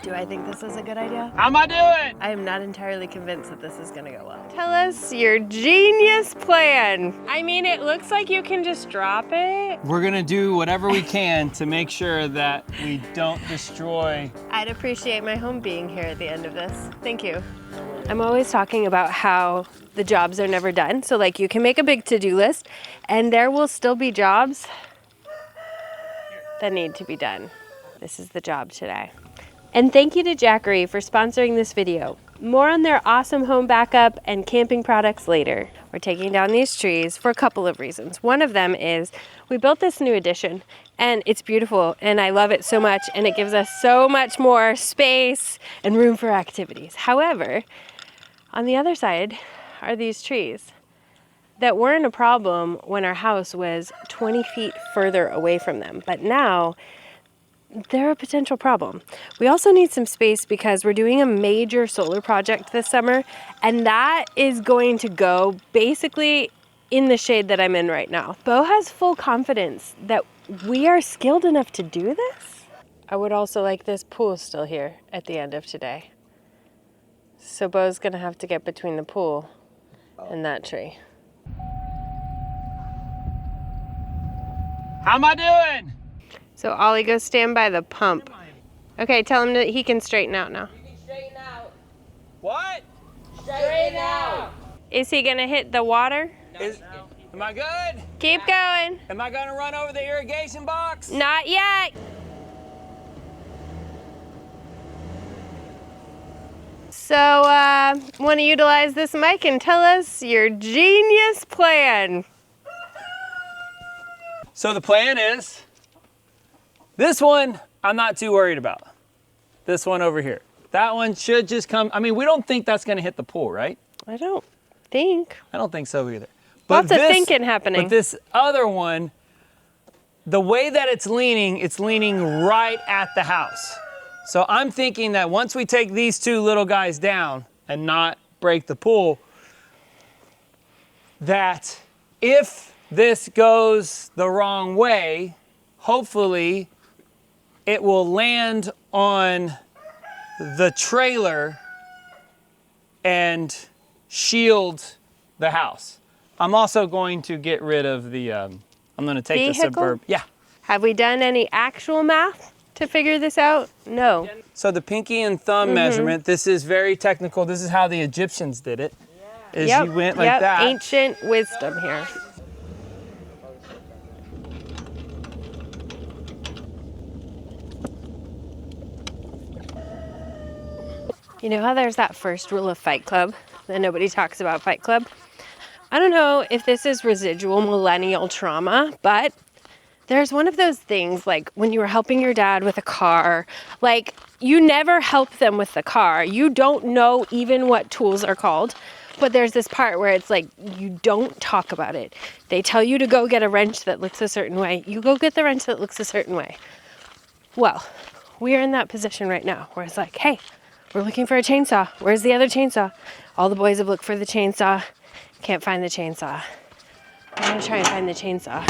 Do I think this is a good idea? How am I doing? I am not entirely convinced that this is gonna go well. Tell us your genius plan. I mean, it looks like you can just drop it. We're gonna do whatever we can to make sure that we don't destroy. I'd appreciate my home being here at the end of this. Thank you. I'm always talking about how the jobs are never done. So like you can make a big to-do list and there will still be jobs that need to be done. This is the job today. And thank you to Jackery for sponsoring this video. More on their awesome home backup and camping products later. We're taking down these trees for a couple of reasons. One of them is we built this new addition and it's beautiful and I love it so much and it gives us so much more space and room for activities. However, on the other side are these trees that weren't a problem when our house was 20 feet further away from them, but now they're a potential problem. We also need some space because we're doing a major solar project this summer, and that is going to go basically in the shade that I'm in right now. Bo has full confidence that we are skilled enough to do this. I would also like this pool still here at the end of today. So Bo's gonna have to get between the pool and that tree. How am I doing? So Ollie, go stand by the pump. Okay, tell him that he can straighten out now. You can straighten out. What? Straighten out. Is he gonna hit the water? Am I good? Keep going. Am I gonna run over the irrigation box? Not yet. So, want to utilize this mic and tell us your genius plan. So the plan is, this one I'm not too worried about. This one over here. That one should just come, I mean, we don't think that's gonna hit the pool, right? I don't think. I don't think so either. But Lots of thinking happening. But this other one, the way that it's leaning right at the house. So I'm thinking that once we take these two little guys down and not break the pool, that if this goes the wrong way, hopefully it will land on the trailer and shield the house. I'm also going to get rid of the, I'm gonna take Vehicle? the Suburban. Yeah. Have we done any actual math to figure this out? No. So the pinky and thumb measurement, this is very technical. This is how the Egyptians did it. Yeah. Is you went like that. Ancient wisdom here. You know how there's that first rule of Fight Club that nobody talks about Fight Club? I don't know if this is residual millennial trauma, but there's one of those things like when you were helping your dad with a car, like you never help them with the car. You don't know even what tools are called, but there's this part where it's like you don't talk about it. They tell you to go get a wrench that looks a certain way. You go get the wrench that looks a certain way. Well, we're in that position right now where it's like, hey, we're looking for a chainsaw. Where's the other chainsaw? All the boys have looked for the chainsaw. Can't find the chainsaw. I'm gonna try and find the chainsaw.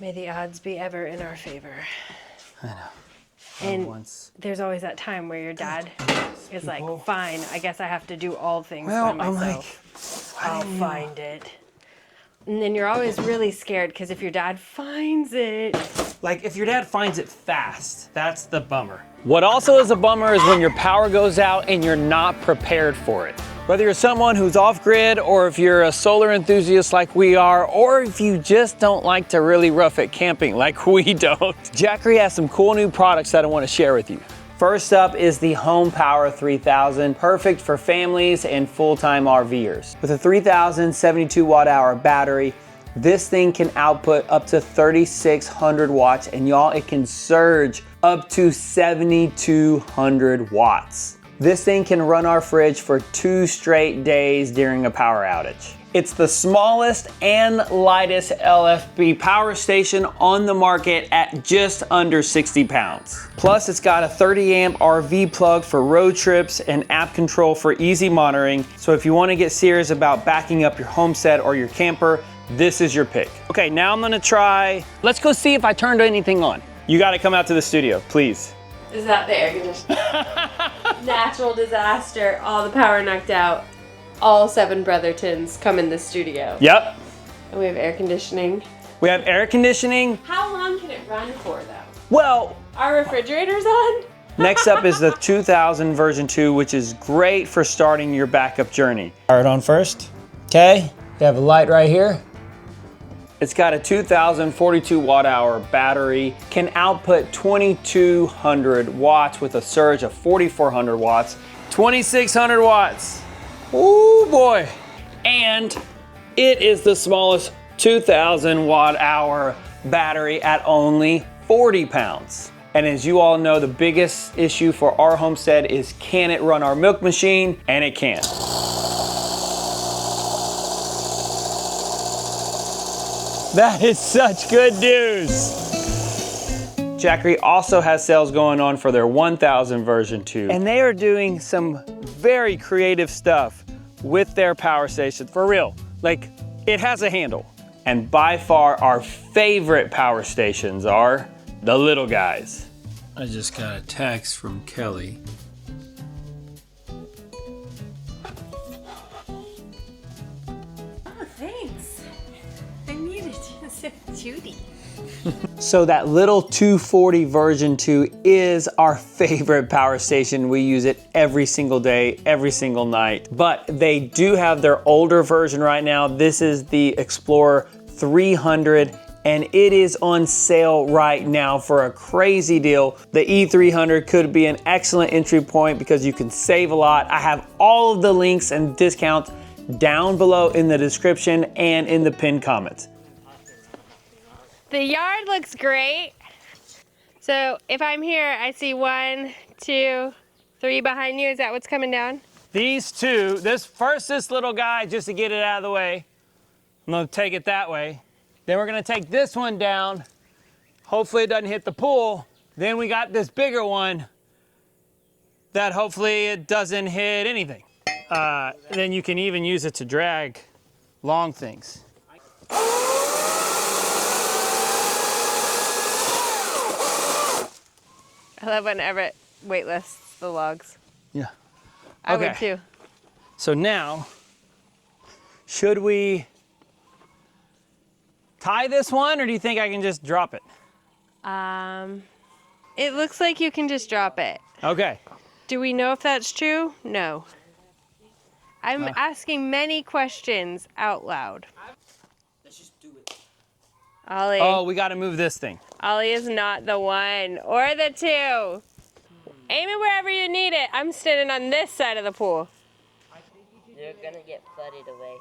May the odds be ever in our favor. I know. And there's always that time where your dad is like, fine, I guess I have to do all things by myself. I'll find it. And then you're always really scared because if your dad finds it. Like if your dad finds it fast, that's the bummer. What also is a bummer is when your power goes out and you're not prepared for it. Whether you're someone who's off grid or if you're a solar enthusiast like we are, or if you just don't like to really rough it camping like we don't, Jackery has some cool new products that I want to share with you. First up is the HomePower 3000, perfect for families and full-time RVers. With a 3072 watt-hour battery, this thing can output up to 3,600 watts, and y'all, it can surge up to 7,200 watts. This thing can run our fridge for 2 straight days during a power outage. It's the smallest and lightest LFP power station on the market at just under 60 pounds. Plus, it's got a 30 amp RV plug for road trips and app control for easy monitoring. So if you want to get serious about backing up your homestead or your camper, this is your pick. Okay, now I'm gonna try, let's go see if I turned anything on. You gotta come out to the studio, please. Is that the air conditioner? Natural disaster, all the power knocked out. All 7 Brothertons come in the studio. Yep. And we have air conditioning. We have air conditioning. How long can it run for though? Well, Our refrigerator's on? next up is the 2000 version 2, which is great for starting your backup journey. Power it on first. Okay, you have a light right here. It's got a 2042 watt hour battery, can output 2200 watts with a surge of 4400 watts, 2600 watts. Ooh boy. And it is the smallest 2000 watt hour battery at only 40 pounds. And as you all know, the biggest issue for our homestead is, can it run our milk machine? And it can. That is such good news. Jackery also has sales going on for their 1000 version 2. And they are doing some very creative stuff with their power station. For real, like it has a handle. And by far our favorite power stations are the little guys. I just got a text from Kelly. Oh, thanks. I needed you, so Judy. So that little 240 version 2 is our favorite power station. We use it every single day, every single night. But they do have their older version right now. This is the Explorer 300, and it is on sale right now for a crazy deal. The E300 could be an excellent entry point because you can save a lot. I have all of the links and discounts down below in the description and in the pinned comments. The yard looks great. So if I'm here, I see 1, 2, 3 behind you. Is that what's coming down? These two, this little guy, just to get it out of the way. I'm gonna take it that way. Then we're gonna take this one down. Hopefully it doesn't hit the pool. Then we got this bigger one that hopefully it doesn't hit anything. Then you can even use it to drag long things. I love when Everett weightlists the logs. Yeah. I would too. So now, should we tie this one, or do you think I can just drop it? It looks like you can just drop it. Okay. Do we know if that's true? No. I'm asking many questions out loud. Let's just do it. Ollie. Oh, we got to move this thing. Ollie is not the 1 or the 2. Aim it wherever you need it. I'm standing on this side of the pool. You're gonna get flooded away.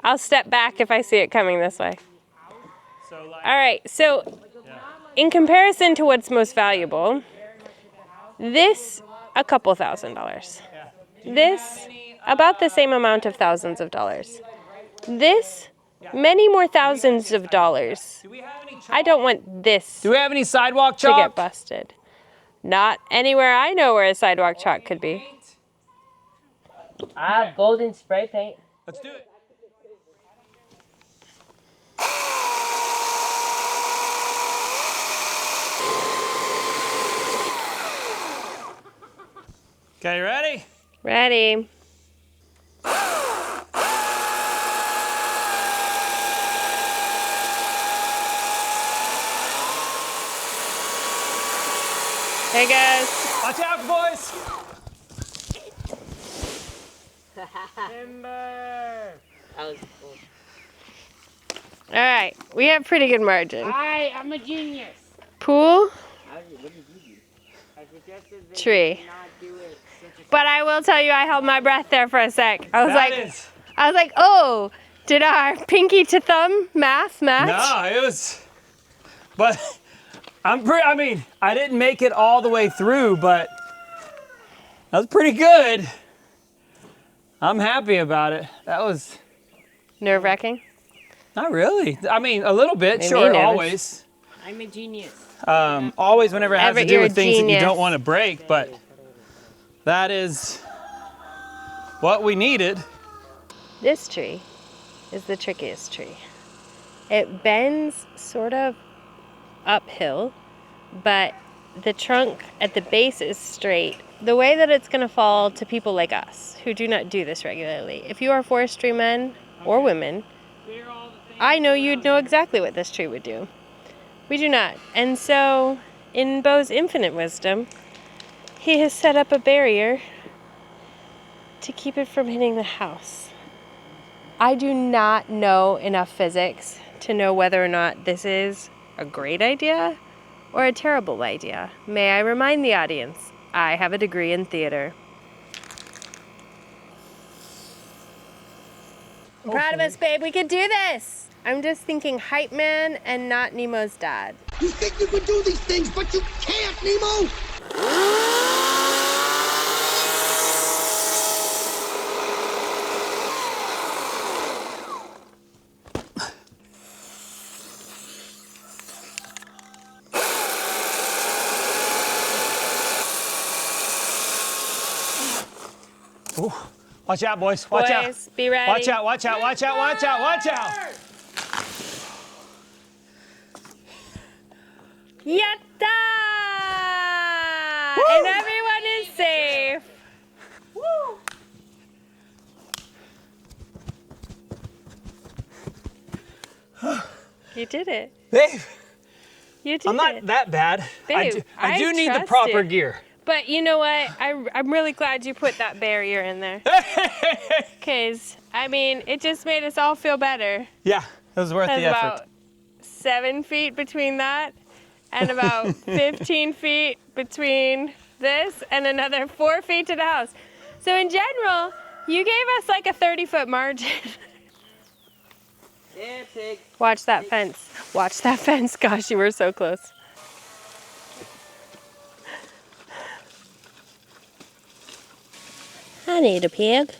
I'll step back if I see it coming this way. So like, All right, so in comparison to what's most valuable, this, a couple $1,000s. This, about the same amount of thousands of dollars. This, many more thousands of dollars. do we have any I don't want this Do we have any sidewalk to chalk? get busted. Not anywhere I know where a sidewalk chalk could be. I have golden spray paint. Let's do it. Okay, you ready? Ready. Hey guys. Watch out, boys. Timber. That was cool. All right, we have pretty good margin. I'm a genius. Pool, What did you do? I suggested they tree. not do it. But I will tell you, I held my breath there for a sec. I was That like, is- oh, did our pinky to thumb math match? No, it was, but I mean, I didn't make it all the way through, but that was pretty good. I'm happy about it. That was Nerve-wracking. not really. I mean, a little bit, Made me sure, nervous. always. I'm a genius. Always whenever it has to Everett, do you're with a things that you genius. don't want to break, but that is what we needed. This tree is the trickiest tree. It bends sort of uphill, but the trunk at the base is straight, the way that it's going to fall to people like us who do not do this regularly. If you are forestry men or women, I know you'd know exactly what this tree would do. We do not. And so, in Bo's infinite wisdom, he has set up a barrier to keep it from hitting the house. I do not know enough physics to know whether or not this is a great idea or a terrible idea. May I remind the audience, I have a degree in theater. I'm proud of us, babe. We can do this. I'm just thinking hype man and not Nemo's dad. You think you can do these things, but you can't, Nemo! Ooh. Watch out, boys. Watch out. Boys, be ready. Watch out, watch out, watch out, watch out, watch out. Yatta! And everyone is safe. Woo! You did it. Babe, You did I'm not it. that bad. Babe, I do need the trust proper it. gear. But you know what? I'm really glad you put that barrier in there. Because, I mean, it just made us all feel better. Yeah, it was worth There's the effort. about 7 feet between that and about 15 feet between this and another 4 feet to the house. So in general, you gave us like a 30-foot margin. Yeah, pig. Watch that fence. Watch that fence. Gosh, you were so close. I need a pig.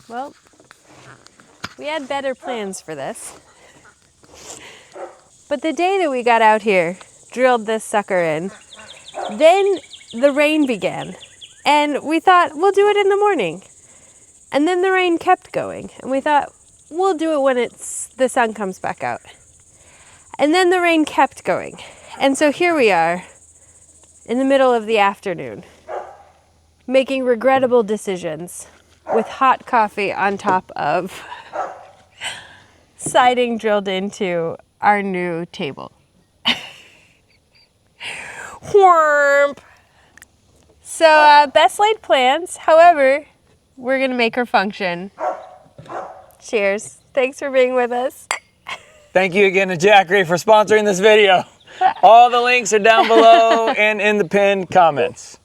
Well, we had better plans for this. But the day that we got out here, drilled this sucker in, then the rain began. And we thought, we'll do it in the morning. And then the rain kept going. And we thought, we'll do it when the sun comes back out. And then the rain kept going. And so here we are, in the middle of the afternoon, making regrettable decisions with hot coffee on top of siding drilled into our new table. Whomp. So best laid plans. However, we're gonna make her function. Cheers. Thanks for being with us. Thank you again to Jackery for sponsoring this video. All the links are down below and in the pinned comments.